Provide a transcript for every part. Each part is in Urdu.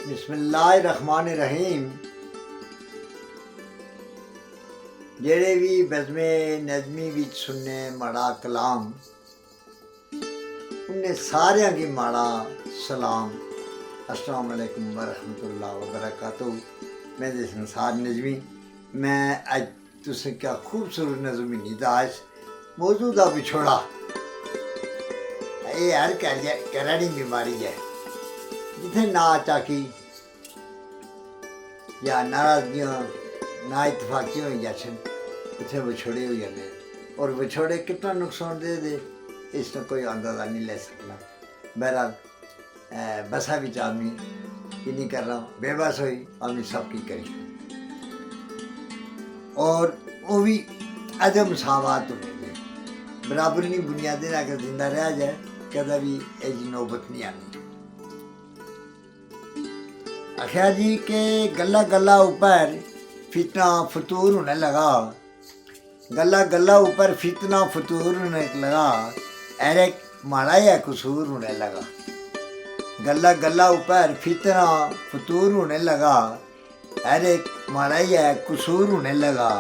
بسم اللہ الرحمن الرحیم. جڑے بھی بزم نظمی وچ سننے ماڑا کلام انہیں سارے کی ماڑا سلام. السلام علیکم ورحمۃ اللہ وبرکاتہ. میں سنسار نظمی. میں اج تسیں کیا خوبصورت نظم نداس موضوع دا بچھوڑا. یہ ہر کرڑی بیماری ہے جتنے نا چاکی یا ناراضگیاں نا اتفاقی ہوئی جاچن اتنے بچھوڑے ہو جاتے اور بچھوڑے کتنا نقصان دے اس نے کوئی اندازہ نہیں لے سکتا. بہرحال بسا بھی آدمی کی نہیں کر رہا بے بس ہوئی آدمی سب کی کری اور وہ بھی عدم مساوات ہونے گے برابری نہیں بنیادیں اگر زندہ رہ جائے کدھا بھی ایسی نوبت نہیں آنی. آخیا جی کہ گلا گلا اوپر فتنہ فطور ہونے لگا. گلا گلا اوپر فتنہ فطور ہونے لگا ایرک ماڑا یا قصور ہونے لگا. گلا گلا اوپر فتنہ فطور ہونے لگا ایرک ماڑا یا قصور ہونے لگا.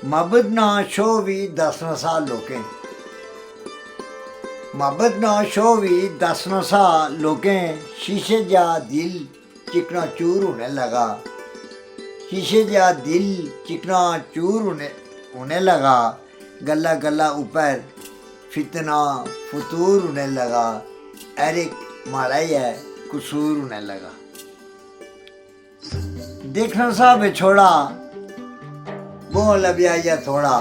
محبت نہ شو بھی 10 سال لوکیں محبت نہ شو بھی 10 سال لوکیں شیشے جا دل چکنا چور ہونے لگا. شیشے جا دل چکنا چور ہونے لگا. گلا گلا اوپر فتنہ فطور ہونے لگا ایرک ماڑا ہے قصور ہونے لگا. دیکھنا سا بچھوڑا وہ لبیا یا تھوڑا.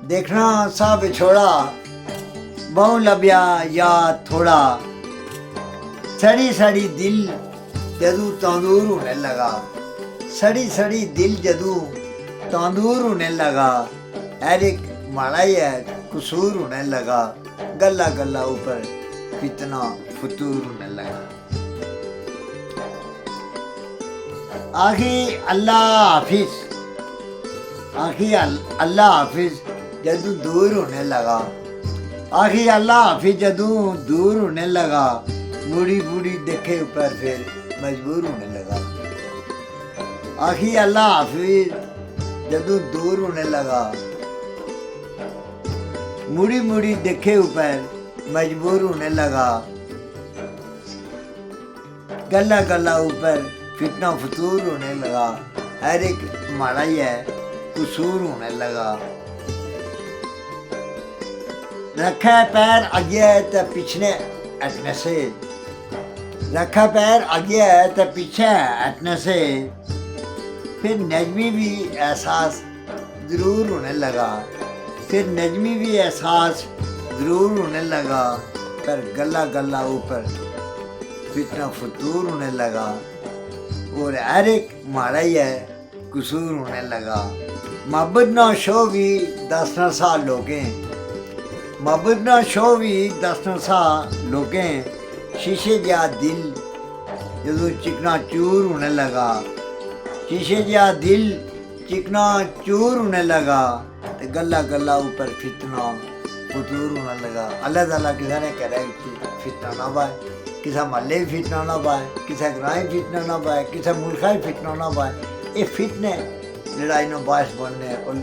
دیکھنا سا بچھوڑا بہو لبیا یا تھوڑا. سڑی سڑی دل جدو تندور ہونے لگا. سڑی سڑی دل جدو تندور ہونے لگا ایرک ماڑا ہے قصور ہونے لگا. گلا گلا اوپر فتنہ فطور ہونے لگا. آخی اللہ حافظ آخی اللہ حافظ جدو دور ہونے لگا. آخی اللہ حافظ جدو دور ہونے لگا بوڑھی بوڑھی دیکھے اوپر پھر مجبور ہونے لگا. آخی اللہ حافظ جدو دور ہونے لگا موڑی موڑی دیکھے اوپر مجبور ہونے لگا. گلا گلا اوپر فتنہ فطور ہونے لگا ہر ایک ماڑا ہی ہے قصور ہونے لگا. رکھا پیر آگے ہے تو پیچھے ہٹنے سے. رکھا پیر آگے ہے تو پیچھے ہٹنے سے پھر نجمی بھی احساس ضرور ہونے لگا. پھر نجمی بھی احساس ضرور ہونے لگا. پر گلا گلا اوپر فتنہ فطور ہونے لگا اور ہر ایک ماڑا ہی ہے قصور ہونے لگا. محبت نہ شو بھی 10 سال لوگیں محبت نہ شو بھی 10 سال لوگیں شیشے جا دل جدو چکنا چور ہونے لگا. شیشے جا دل چکنا چور ہونے لگا. گلا گلا اوپر فتنہ فطور ہونے لگا. اللہ تعالیٰ کسی نے کہہ رہا ہے کہ فتنہ نہ پائے کسی محلے فتنہ نہ پائے کسی گراہیں فتنہ نہ پائے کسی ملکہ فتنہ نہ پائے. یہ فتنے لڑائی نو باعث بننے اور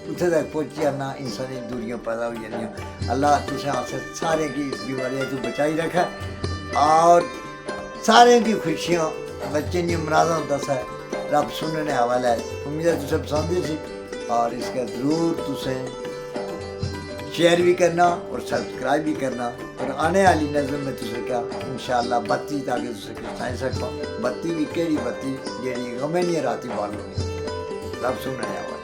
اتنے تک پہنچی جانا انسانی دوریاں پیدا ہو جاتی. اللہ تجھے آپ سے سارے کی بیماریاں تو بچائی رکھا اور سارے کی خوشیاں بچے کی امراضوں دس ہے رب سننے حوالہ ہے. امید ہے تجھے پسند سی اور اس کا ضرور تجھے شیئر بھی کرنا اور سبسکرائب بھی کرنا اور آنے والی نظر میں تجھے کیا انشاءاللہ بتی تاکہ تجھے سائیں سکتا. بتی بھی کہڑی بتی جیڑی غمے نہیں راتی بالو رب سننے حوالہ.